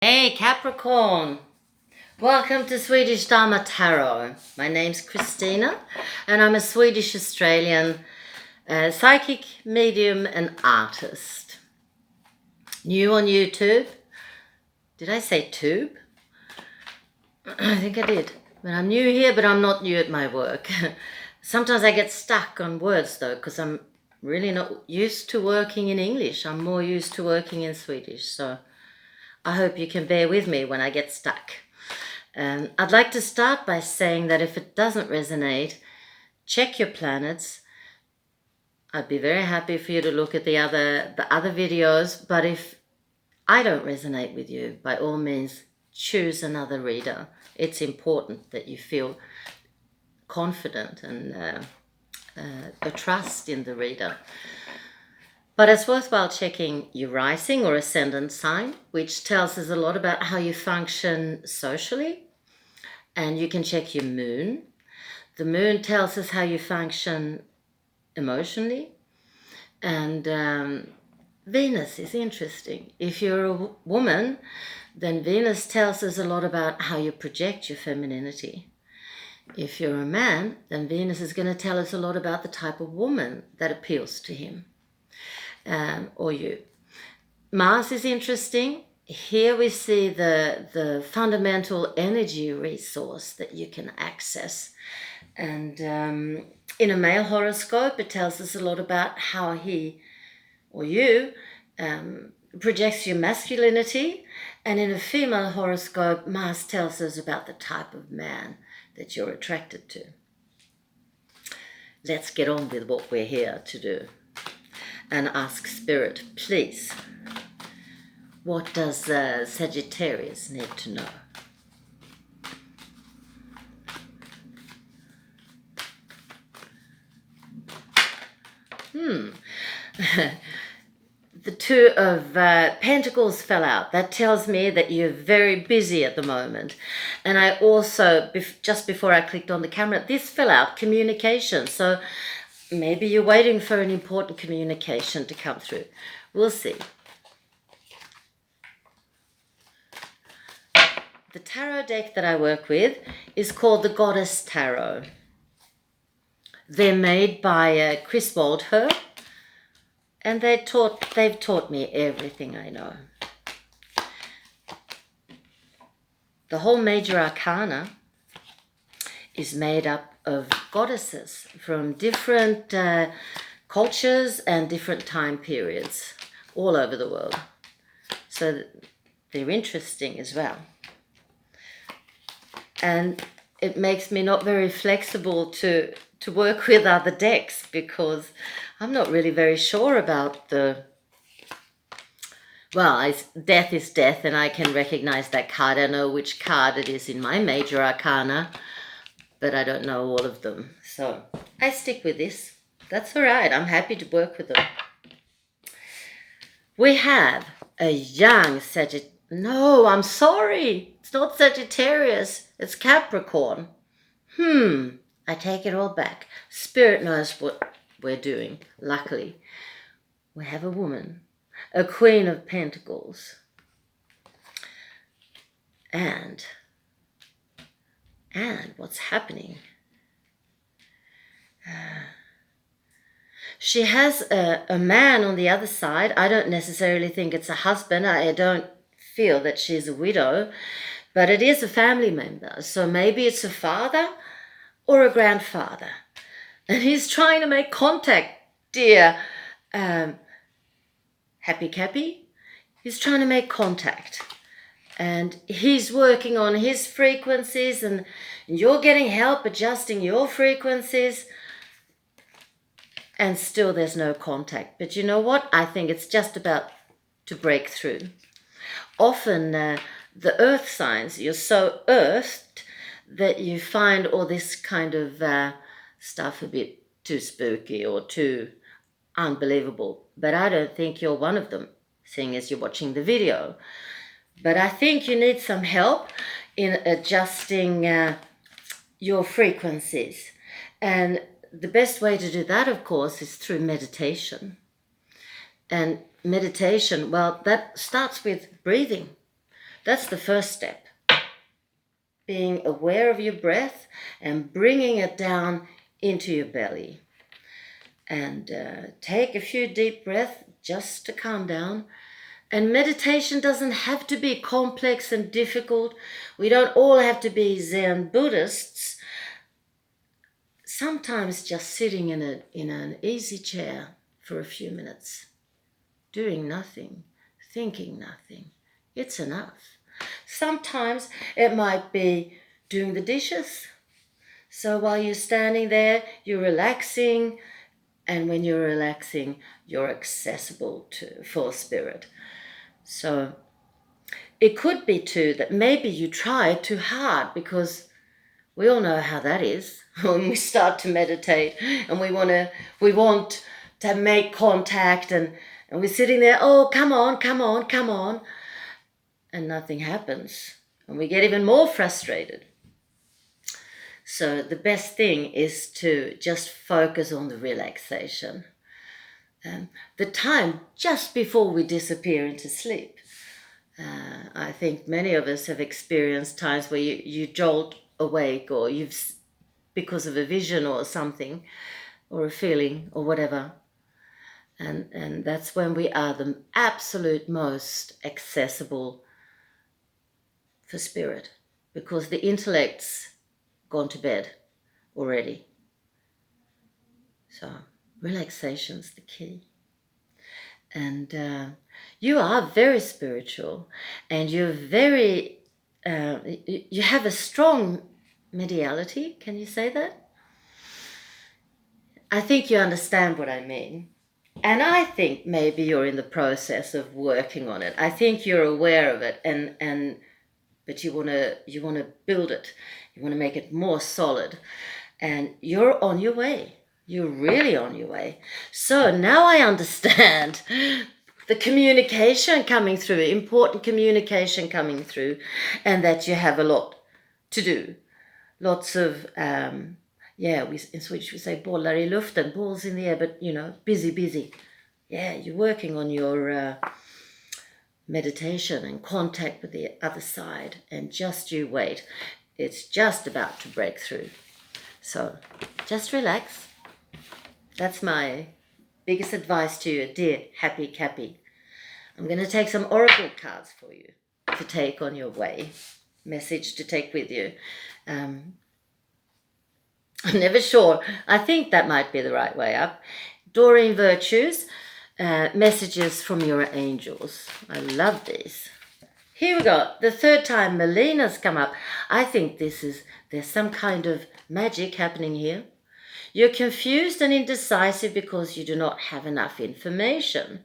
Hey Capricorn, welcome to Swedish Dharma Tarot. My name's Christina and I'm a Swedish Australian psychic, medium and artist. New on YouTube. Did I say tube? I think I did. But I'm new here, but I'm not new at my work. Sometimes I get stuck on words though, because I'm really not used to working in English. I'm more used to working in Swedish, so I hope you can bear with me when I get stuck. I'd like to start by saying that if it doesn't resonate, check your planets. I'd be very happy for you to look at the other videos, but if I don't resonate with you, by all means, choose another reader. It's important that you feel confident and a trust in the reader. But it's worthwhile checking your rising or ascendant sign, which tells us a lot about how you function socially. And you can check your moon. The moon tells us how you function emotionally. And Venus is interesting. If you're a woman, then Venus tells us a lot about how you project your femininity. If you're a man, then Venus is going to tell us a lot about the type of woman that appeals to him. Or you. Mars is interesting. Here we see the fundamental energy resource that you can access. And in a male horoscope, it tells us a lot about how he or you projects your masculinity. And in a female horoscope, Mars tells us about the type of man that you're attracted to. Let's get on with what we're here to do. And ask Spirit, please, what does Sagittarius need to know? The Two of Pentacles fell out. That tells me that you're very busy at the moment. And I also, just before I clicked on the camera, this fell out, communication. So maybe you're waiting for an important communication to come through. We'll see. The tarot deck that I work with is called the Goddess Tarot. They're made by Chris Waldher, and they've taught me everything I know. The whole major arcana is made up of goddesses from different cultures and different time periods all over the world. So they're interesting as well. And it makes me not very flexible to work with other decks because I'm not really very sure about death is death and I can recognize that card. I know which card it is in my major arcana, but I don't know all of them. So I stick with this. That's all right. I'm happy to work with them. We have a young Sagittarius. No, I'm sorry. It's not Sagittarius. It's Capricorn. I take it all back. Spirit knows what we're doing, luckily. We have a woman, a Queen of Pentacles. And what's happening? She has a man on the other side. I don't necessarily think it's a husband. I don't feel that she's a widow, but it is a family member. So maybe it's a father or a grandfather. And he's trying to make contact, dear Happy Cappy. He's trying to make contact. And he's working on his frequencies and you're getting help adjusting your frequencies. And still there's no contact. But you know what? I think it's just about to break through. Often the earth signs, you're so earthed that you find all this kind of stuff a bit too spooky or too unbelievable. But I don't think you're one of them, seeing as you're watching the video. But I think you need some help in adjusting your frequencies. And the best way to do that, of course, is through meditation. And meditation, well, that starts with breathing. That's the first step. Being aware of your breath and bringing it down into your belly. And take a few deep breaths just to calm down. And meditation doesn't have to be complex and difficult. We don't all have to be Zen Buddhists. Sometimes just sitting in an easy chair for a few minutes, doing nothing, thinking nothing, it's enough. Sometimes it might be doing the dishes. So while you're standing there, you're relaxing, and when you're relaxing, you're accessible for spirit. So it could be too that maybe you try too hard, because we all know how that is when we start to meditate and we want to make contact, and we're sitting there, oh, come on, and nothing happens. And we get even more frustrated. So the best thing is to just focus on the relaxation. The time just before we disappear into sleep. I think many of us have experienced times where you jolt awake, or because of a vision or something, or a feeling or whatever. And that's when we are the absolute most accessible for spirit, because the intellect's gone to bed already. So relaxation's the key. And you are very spiritual, and you're very, you have a strong mediality. Can you say that? I think you understand what I mean. And I think maybe you're in the process of working on it. I think you're aware of it, but you want to build it. You want to make it more solid, and you're on your way. You're really on your way. So now I understand the communication coming through, important communication coming through, and that you have a lot to do. Lots of, in Swedish we say bollar i luften, balls in the air, but busy. Yeah, you're working on your meditation and contact with the other side, and just you wait. It's just about to break through. So just relax. That's my biggest advice to you, dear happy Cappy. I'm going to take some oracle cards for you to take on your way, message to take with you. I'm never sure. I think that might be the right way up. Doreen Virtues, messages from your angels. I love these. Here we go. The third time Melina's come up. I think there's some kind of magic happening here. You're confused and indecisive because you do not have enough information.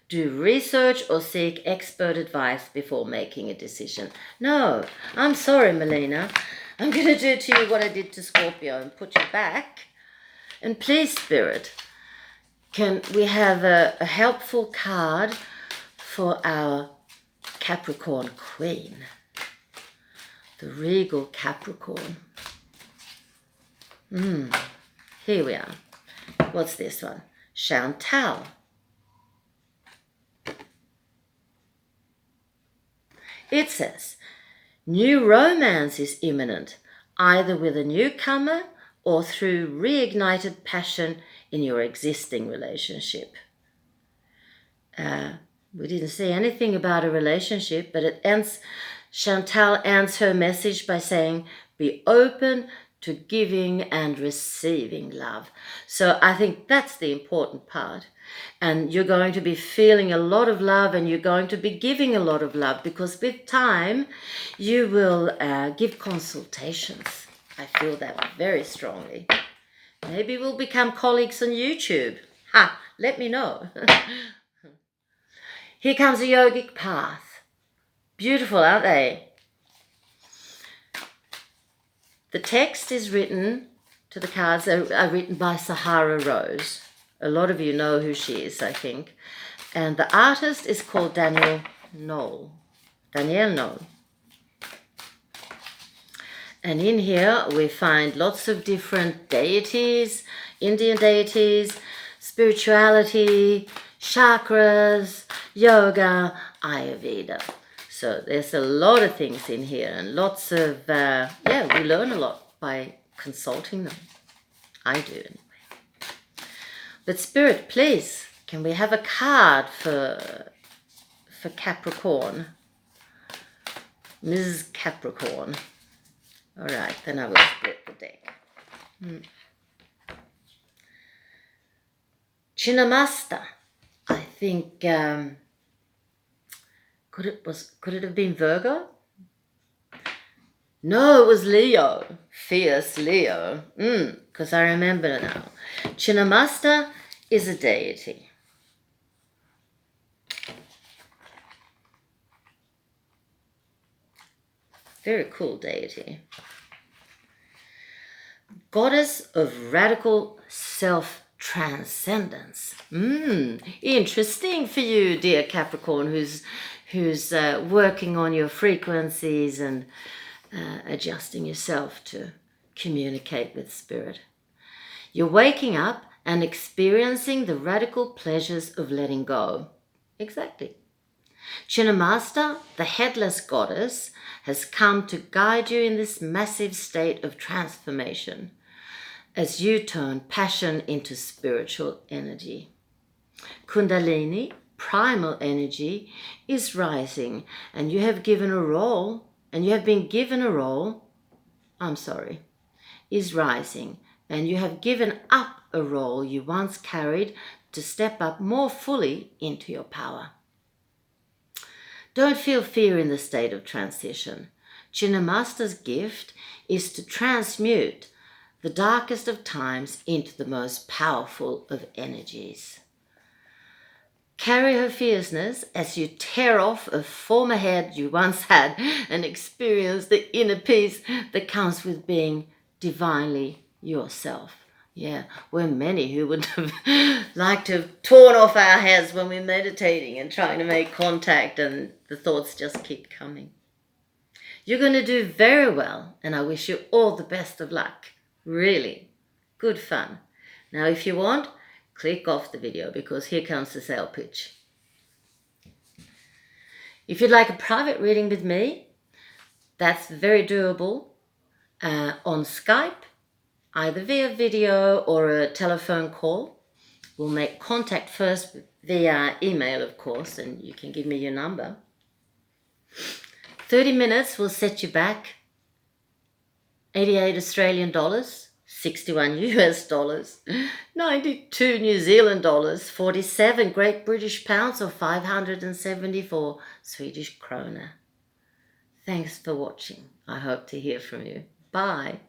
Do research or seek expert advice before making a decision. No, I'm sorry, Melina. I'm going to do to you what I did to Scorpio and put you back. And please, Spirit, can we have a helpful card for our Capricorn Queen? The Regal Capricorn. Here we are. What's this one? Chantal. It says, new romance is imminent, either with a newcomer or through reignited passion in your existing relationship. We didn't say anything about a relationship, but Chantal ends her message by saying, be open to giving and receiving love. So I think that's the important part. And you're going to be feeling a lot of love, and you're going to be giving a lot of love, because with time you will give consultations. I feel that very strongly. Maybe we'll become colleagues on YouTube. Let me know. Here comes a yogic path. Beautiful, aren't they? The text is written, to the cards are written by Sahara Rose. A lot of you know who she is, I think. And the artist is called Danielle Noel. And in here we find lots of different deities, Indian deities, spirituality, chakras, yoga, Ayurveda. So there's a lot of things in here, and lots of, we learn a lot by consulting them. I do anyway. But Spirit, please, can we have a card for Capricorn? Ms. Capricorn. All right, then I will split the deck. Chinnamasta. I think, could it have been Virgo? No, it was Leo. Fierce Leo. Because I remember now. Chinnamasta is a deity. Very cool deity. Goddess of radical self-transcendence. Interesting for you, dear Capricorn, who's working on your frequencies and adjusting yourself to communicate with Spirit. You're waking up and experiencing the radical pleasures of letting go. Exactly. Chinnamasta, the headless goddess, has come to guide you in this massive state of transformation as you turn passion into spiritual energy. Kundalini, primal energy, is rising, and you have been given a role, is rising, and you have given up a role you once carried to step up more fully into your power. Don't feel fear in the state of transition. Chinnamasta's gift is to transmute the darkest of times into the most powerful of energies. Carry her fierceness as you tear off a former head you once had and experience the inner peace that comes with being divinely yourself. Yeah, we're many who would have liked to have torn off our heads when we're meditating and trying to make contact, and the thoughts just keep coming. You're going to do very well, and I wish you all the best of luck. Really good fun. Now, if you want, click off the video because here comes the sale pitch. If you'd like a private reading with me, that's very doable on Skype, either via video or a telephone call. We'll make contact first via email, of course, and you can give me your number. 30 minutes will set you back 88 Australian dollars, 61 US dollars, 92 New Zealand dollars, 47 Great British pounds, or 574 Swedish krona. Thanks for watching. I hope to hear from you. Bye.